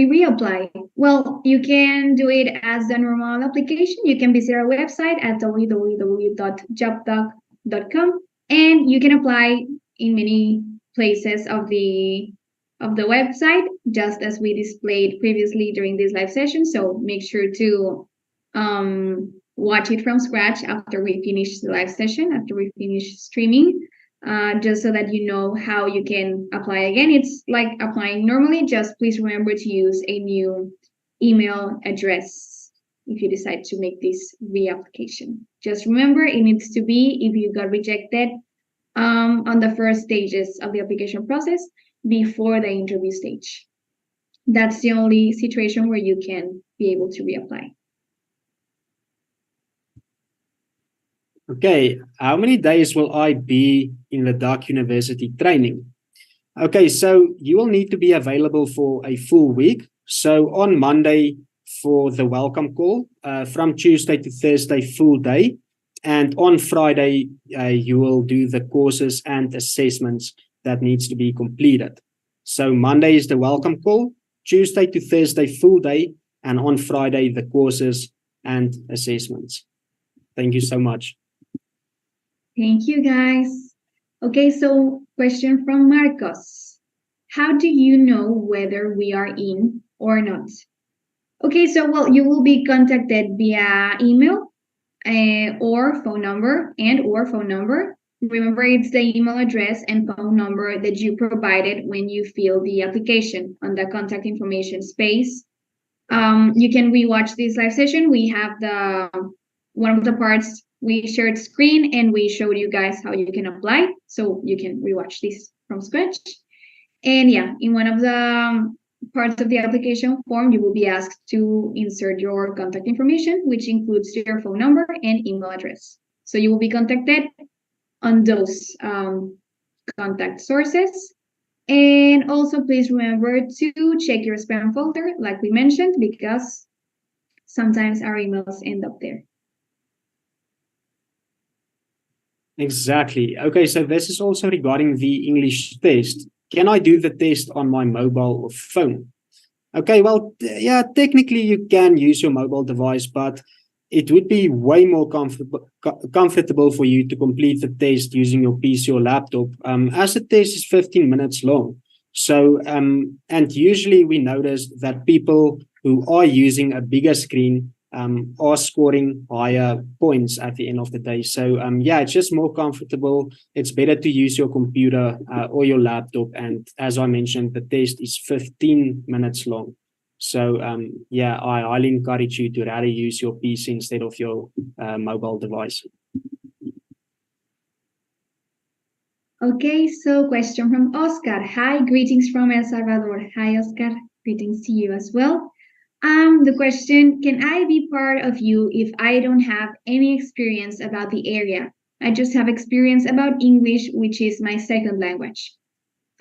reapply? Well, you can do it as the normal application. You can visit our website at www.jobdoc.com, and you can apply in many places of the website, just as we displayed previously during this live session. So make sure to watch it from scratch after we finish the live session, after we finish streaming. Just so that you know how you can apply again. It's like applying normally, just please remember to use a new email address if you decide to make this reapplication. Just remember, it needs to be if you got rejected on the first stages of the application process before the interview stage. That's the only situation where you can be able to reapply. Okay, how many days will I be in the Duck University training? Okay, so you will need to be available for a full week. So on Monday for the welcome call, from Tuesday to Thursday, full day. And on Friday, you will do the courses and assessments that needs to be completed. So Monday is the welcome call, Tuesday to Thursday, full day, and on Friday, the courses and assessments. Thank you so much. Thank you, guys. Okay, so question from Marcos. How do you know whether we are in or not? Okay, so well, you will be contacted via email or phone number Remember, it's the email address and phone number that you provided when you fill the application on the contact information space. You can rewatch this live session. We have one of the parts we shared screen and we showed you guys how you can apply. So you can rewatch this from scratch. And yeah, in one of the parts of the application form, you will be asked to insert your contact information, which includes your phone number and email address. So you will be contacted on those contact sources. And also please remember to check your spam folder, like we mentioned, because sometimes our emails end up there. Exactly. Okay, so this is also regarding the English test. Can I do the test on my mobile or phone? Okay, well, yeah, technically you can use your mobile device, but it would be way more comfortable for you to complete the test using your PC or laptop, as the test is 15 minutes long. So, and usually we notice that people who are using a bigger screen are scoring higher points at the end of the day. So yeah, it's just more comfortable. It's better to use your computer or your laptop. And as I mentioned, the test is 15 minutes long. So yeah, I highly encourage you to rather use your PC instead of your mobile device. Okay, so question from Oscar. Hi, greetings from El Salvador. Hi, Oscar. Greetings to you as well. The question, can I be part of you if I don't have any experience about the area? I just have experience about English, which is my second language.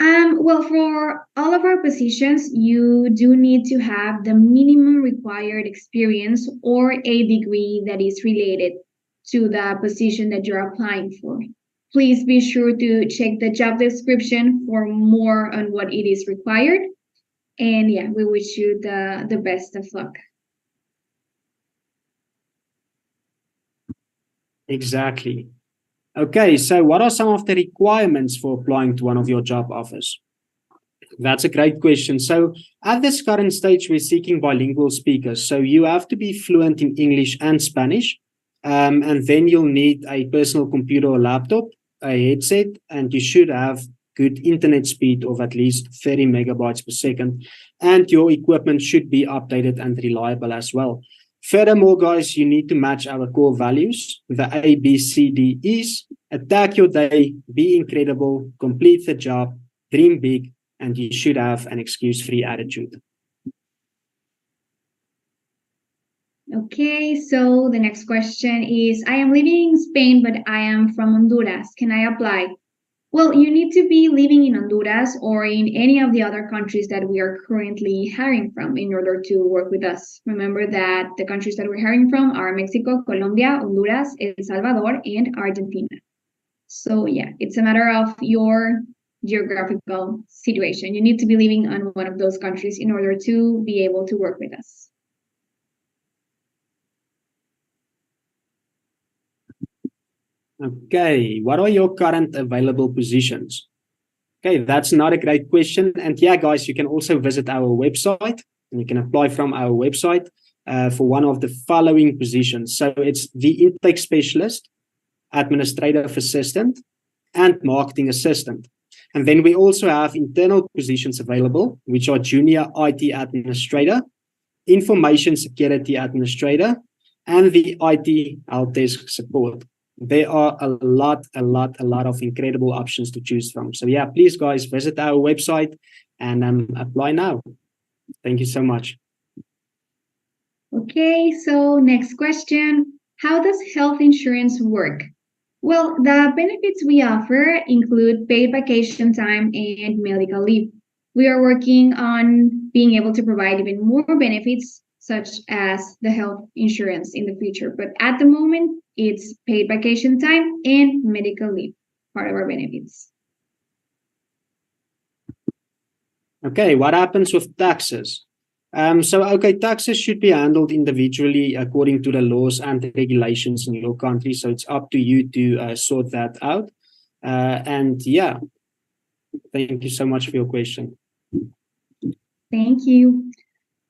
Well, for all of our positions, you do need to have the minimum required experience or a degree that is related to the position that you're applying for. Please be sure to check the job description for more on what it is required. And yeah, we wish you the best of luck. Exactly. Okay, so what are some of the requirements for applying to one of your job offers? That's a great question. So at this current stage, we're seeking bilingual speakers. So you have to be fluent in English and Spanish. And then you'll need a personal computer or laptop, a headset, and you should have good internet speed of at least 30 megabytes per second. And your equipment should be updated and reliable as well. Furthermore, guys, you need to match our core values. The A, B, C, D is attack your day, be incredible, complete the job, dream big, and you should have an excuse-free attitude. Okay, so the next question is, I am living in Spain, but I am from Honduras. Can I apply? Well, you need to be living in Honduras or in any of the other countries that we are currently hiring from in order to work with us. Remember that the countries that we're hiring from are Mexico, Colombia, Honduras, El Salvador, and Argentina. So yeah, it's a matter of your geographical situation. You need to be living on one of those countries in order to be able to work with us. Okay, what are your current available positions? Okay, that's not a great question. And yeah, guys, you can also visit our website and you can apply from our website for one of the following positions. So it's the intake specialist, administrative assistant, and marketing assistant. And then we also have internal positions available, which are junior IT administrator, information security administrator, and the IT help desk support. There are a lot of incredible options to choose from. So yeah, please guys, visit our website and apply now. Thank you so much. Okay, so next question. How does health insurance work? Well, the benefits we offer include paid vacation time and medical leave. We are working on being able to provide even more benefits, such as the health insurance in the future. But at the moment, it's paid vacation time and medical leave, part of our benefits. Okay, what happens with taxes? Taxes should be handled individually according to the laws and regulations in your country. So it's up to you to sort that out. And yeah, thank you so much for your question. Thank you.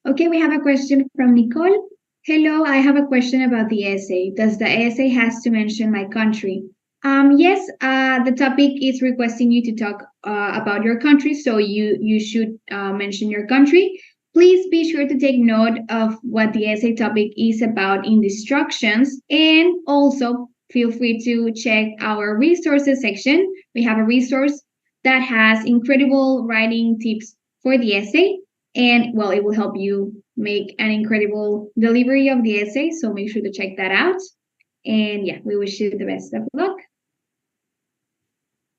Okay, we have a question from Nicole. Hello, I have a question about the essay. Does the essay has to mention my country? Yes, the topic is requesting you to talk about your country, so you should mention your country. Please be sure to take note of what the essay topic is about in the instructions, and also feel free to check our resources section. We have a resource that has incredible writing tips for the essay, and well, it will help you make an incredible delivery of the essay, so make sure to check that out. And yeah, we wish you the best of luck.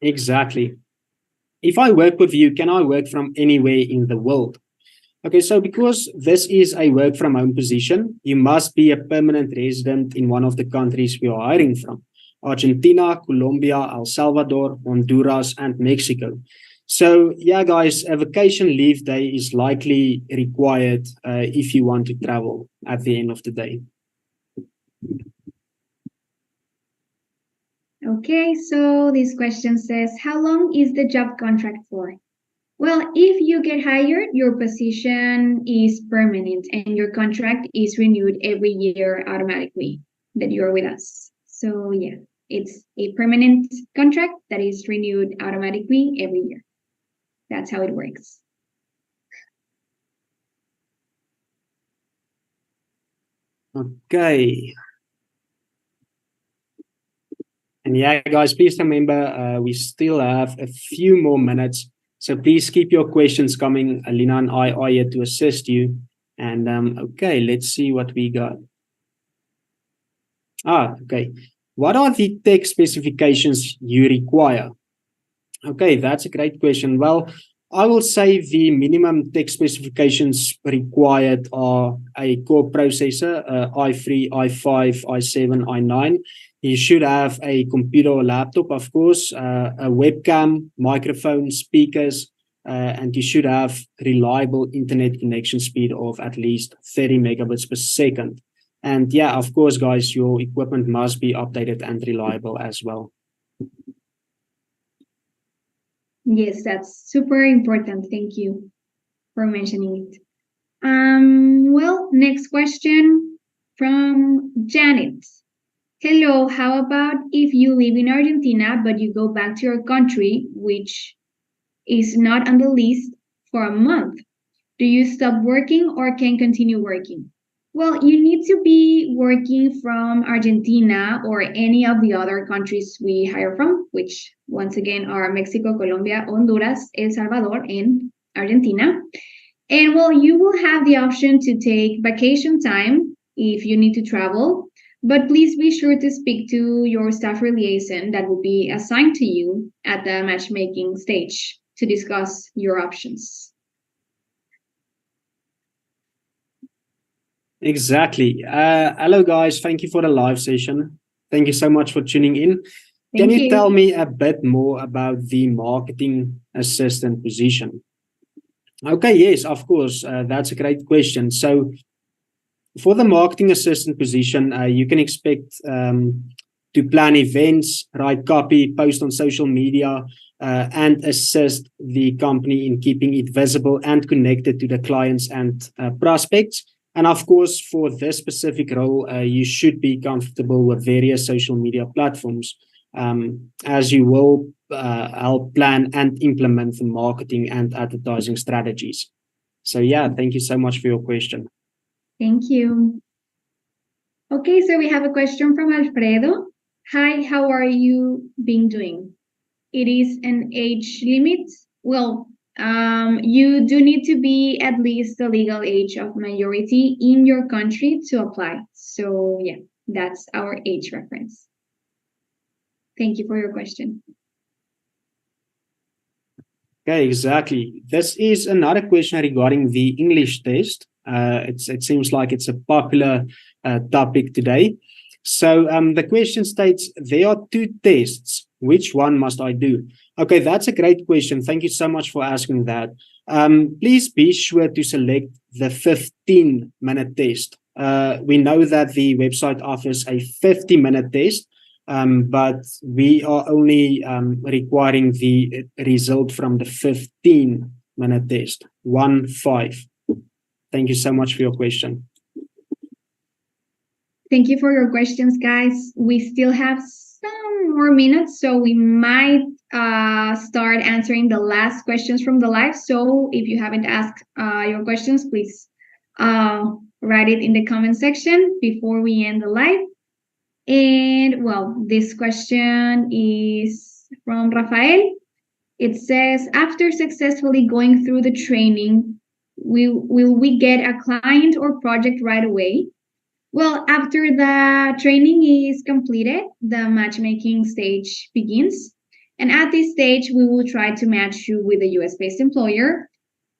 Exactly. If I work with you, can I work from anywhere in the world? Okay, so because this is a work from home position, you must be a permanent resident in one of the countries we are hiring from: Argentina, Colombia, El Salvador, Honduras, and Mexico. So yeah, guys, a vacation leave day is likely required if you want to travel at the end of the day. Okay, so this question says, how long is the job contract for? Well, if you get hired, your position is permanent and your contract is renewed every year automatically that you're with us. So yeah, it's a permanent contract that is renewed automatically every year. That's how it works. Okay. And yeah, guys, please remember, we still have a few more minutes. So please keep your questions coming. Alina and I are here to assist you. And okay, let's see what we got. Okay. What are the tech specifications you require? Okay, that's a great question. Well, I will say the minimum tech specifications required are a core processor, i3, i5, i7, i9. You should have a computer or laptop, of course, a webcam, microphone, speakers, and you should have reliable internet connection speed of at least 30 megabits per second. And yeah, of course, guys, your equipment must be updated and reliable as well. Yes, that's super important. Thank you for mentioning it. Well, next question from Janet. Hello, how about if you live in Argentina but you go back to your country, which is not on the list for a month? Do you stop working or can continue working? Well, you need to be working from Argentina or any of the other countries we hire from, which once again are Mexico, Colombia, Honduras, El Salvador, and Argentina. And well, you will have the option to take vacation time if you need to travel, but please be sure to speak to your staff liaison that will be assigned to you at the matchmaking stage to discuss your options. Exactly. Hello, guys. Thank you for the live session. Thank you so much for tuning in. Can Thank you tell me a bit more about the marketing assistant position? Okay, yes, of course. That's a great question. So, for the marketing assistant position, you can expect to plan events, write copy, post on social media, and assist the company in keeping it visible and connected to the clients and prospects. And of course, for this specific role, you should be comfortable with various social media platforms, as you will help plan and implement the marketing and advertising strategies. So, yeah, thank you so much for your question. Thank you. Okay, so we have a question from Alfredo. Hi, how are you been doing? It is an age limit. Well, you do need to be at least the legal age of majority in your country to apply. So yeah, that's our age reference. Thank you for your question. Okay, exactly. This is another question regarding the English test. It seems like it's a popular topic today. So the question states, there are two tests. Which one must I do? Okay, that's a great question. Thank you so much for asking that. Please be sure to select the 15-minute test. We know that the website offers a 50-minute test, but we are only requiring the result from the 15-minute test, 1-5. Thank you so much for your question. Thank you for your questions, guys. We still have some more minutes, so we might start answering the last questions from the live. So if you haven't asked your questions, please write it in the comment section before we end the live. And well, this question is from Rafael. It says, after successfully going through the training, will we get a client or project right away? Well, after the training is completed, the matchmaking stage begins. And at this stage, we will try to match you with a US-based employer.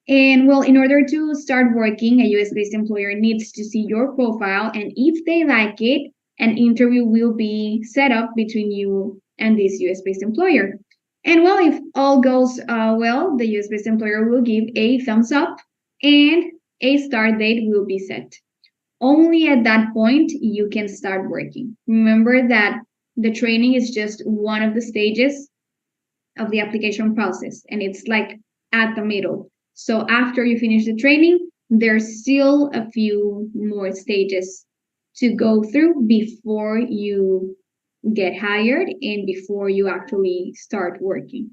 And well, in order to start working, a US-based employer needs to see your profile. And if they like it, an interview will be set up between you and this US-based employer. And well, if all goes well, the US-based employer will give a thumbs up and a start date will be set. Only at that point you can start working. Remember that the training is just one of the stages of the application process, and it's like at the middle. So after you finish the training, there's still a few more stages to go through before you get hired and before you actually start working.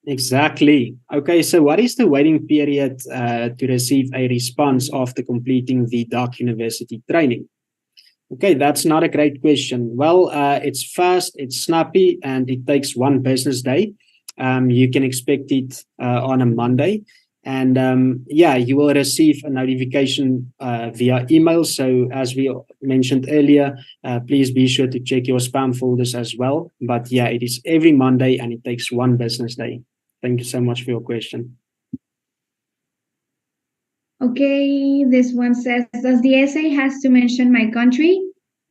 Exactly. Okay, so what is the waiting period to receive a response after completing the Duck University training? Okay, that's not a great question. Well, it's fast, it's snappy, and it takes 1 business day. You can expect it on a Monday. And yeah, you will receive a notification via email. So as we mentioned earlier, please be sure to check your spam folders as well. But yeah, it is every Monday and it takes 1 business day. Thank you so much for your question. Okay, this one says, does the essay has to mention my country?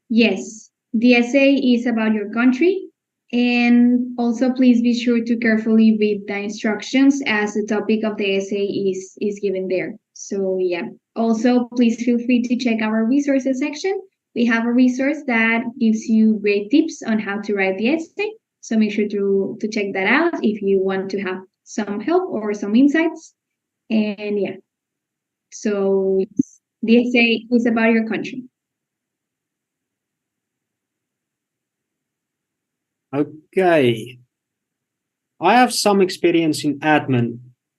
Yes, the essay is about your country. And also please be sure to carefully read the instructions as the topic of the essay is given there. So yeah, also please feel free to check our resources section. We have a resource that gives you great tips on how to write the essay. So make sure to check that out if you want to have some help or some insights. And yeah, so the essay is about your country. Okay. I have some experience in admin.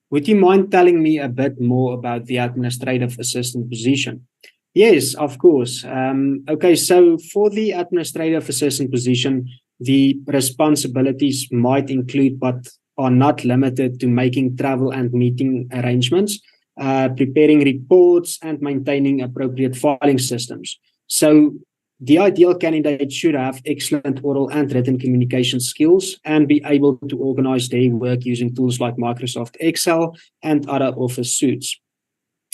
Would you mind telling me a bit more about the administrative assistant position? Yes, of course. Okay, so for the administrative assistant position, the responsibilities might include, but are not limited to, making travel and meeting arrangements, preparing reports, and maintaining appropriate filing systems. So the ideal candidate should have excellent oral and written communication skills and be able to organize their work using tools like Microsoft Excel and other office suites.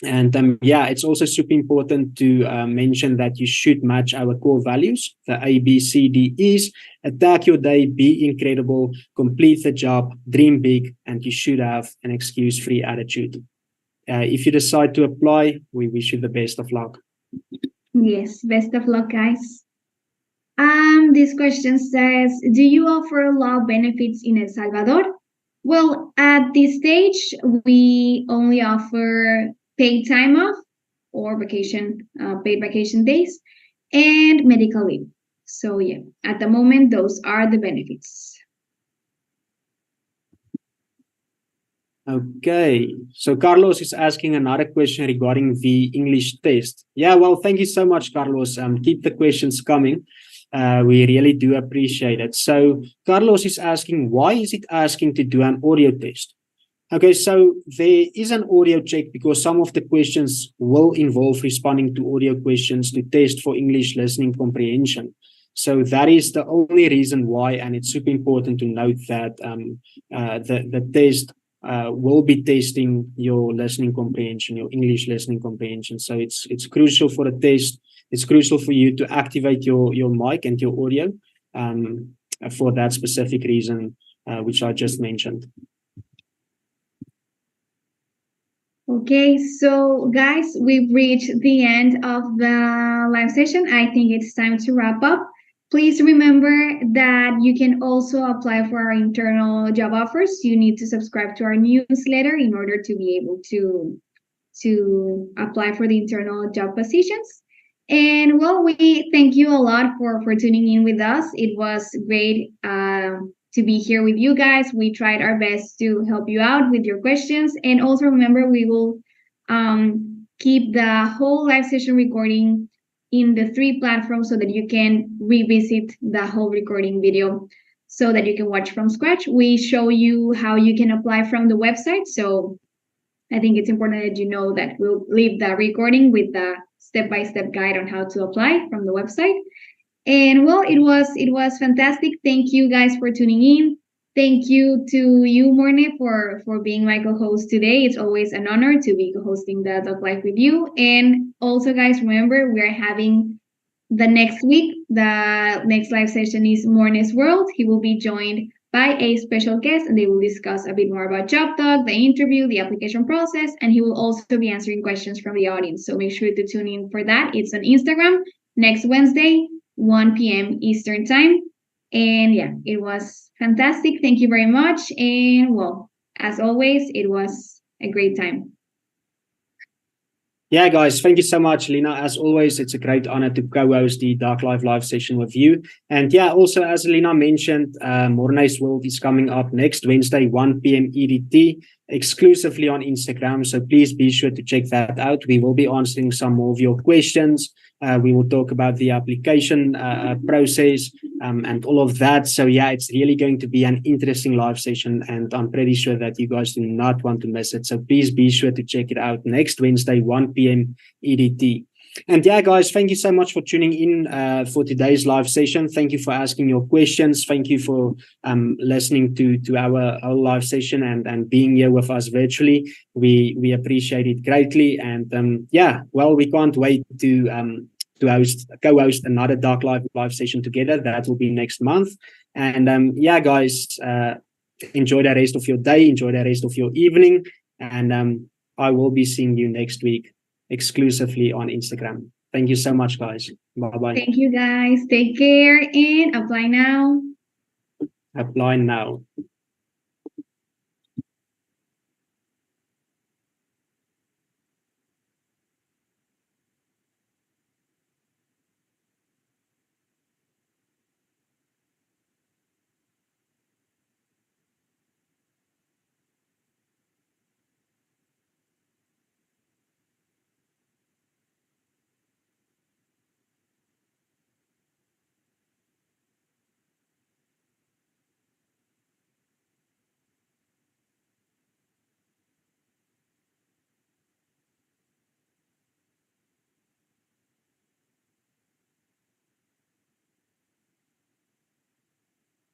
And yeah, it's also super important to mention that you should match our core values, the A, B, C, D, E's. Attack your day, be incredible, complete the job, dream big, and you should have an excuse-free attitude. If you decide to apply, we wish you the best of luck. Yes, best of luck, guys. This question says, do you offer law benefits in El Salvador? Well, at this stage, we only offer paid time off or vacation, paid vacation days, and medical leave. So yeah, at the moment, those are the benefits. Okay, so Carlos is asking another question regarding the English test. Yeah, well, thank you so much, Carlos. Keep the questions coming. We really do appreciate it. So Carlos is asking, why is it asking to do an audio test? Okay, so there is an audio check because some of the questions will involve responding to audio questions to test for English listening comprehension. So that is the only reason why, and it's super important to note that the test will be testing your listening comprehension, your English listening comprehension. So it's crucial for the test. It's crucial for you to activate your mic and your audio for that specific reason, which I just mentioned. Okay, so guys, we've reached the end of the live session. I think it's time to wrap up. Please remember that you can also apply for our internal job offers. You need to subscribe to our newsletter in order to be able to apply for the internal job positions. And well, we thank you a lot for tuning in with us. It was great to be here with you guys. We tried our best to help you out with your questions. And also remember, we will keep the whole live session recording in the 3 platforms so that you can revisit the whole recording video so that you can watch from scratch. We show you how you can apply from the website. So I think it's important that you know that we'll leave the recording with the step-by-step guide on how to apply from the website. And well, it was fantastic. Thank you guys for tuning in. Thank you to you, Morne, for being my co-host today. It's always an honor to be co-hosting the Talk Life with you. And also, guys, remember, we're having the next week, the next live session is Morne's World. He will be joined by a special guest, and they will discuss a bit more about Job Talk, the interview, the application process, and he will also be answering questions from the audience. So make sure to tune in for that. It's on Instagram next Wednesday, 1 p.m. Eastern Time. And yeah, it was fantastic. Thank you very much. And well, as always, it was a great time. Yeah, guys, thank you so much, Lina. As always, it's a great honor to co-host the Dark Life live session with you. And yeah, also, as Lina mentioned, Morne's World is coming up next Wednesday, 1 p.m. EDT, exclusively on Instagram. So please be sure to check that out. We will be answering some more of your questions. We will talk about the application process and all of that. So yeah, it's really going to be an interesting live session, and I'm pretty sure that you guys do not want to miss it. So please be sure to check it out next Wednesday, 1 p.m. EDT. And yeah, guys, thank you so much for tuning in for today's live session. Thank you for asking your questions. Thank you for listening to our live session and being here with us virtually. We appreciate it greatly. And yeah, well, we can't wait to co-host another Dark Life live session together. That will be next month. And yeah, guys, enjoy the rest of your day, enjoy the rest of your evening, and I will be seeing you next week exclusively on Instagram. Thank you so much, guys. Bye-bye. Thank you, guys. Take care and apply now. Apply now.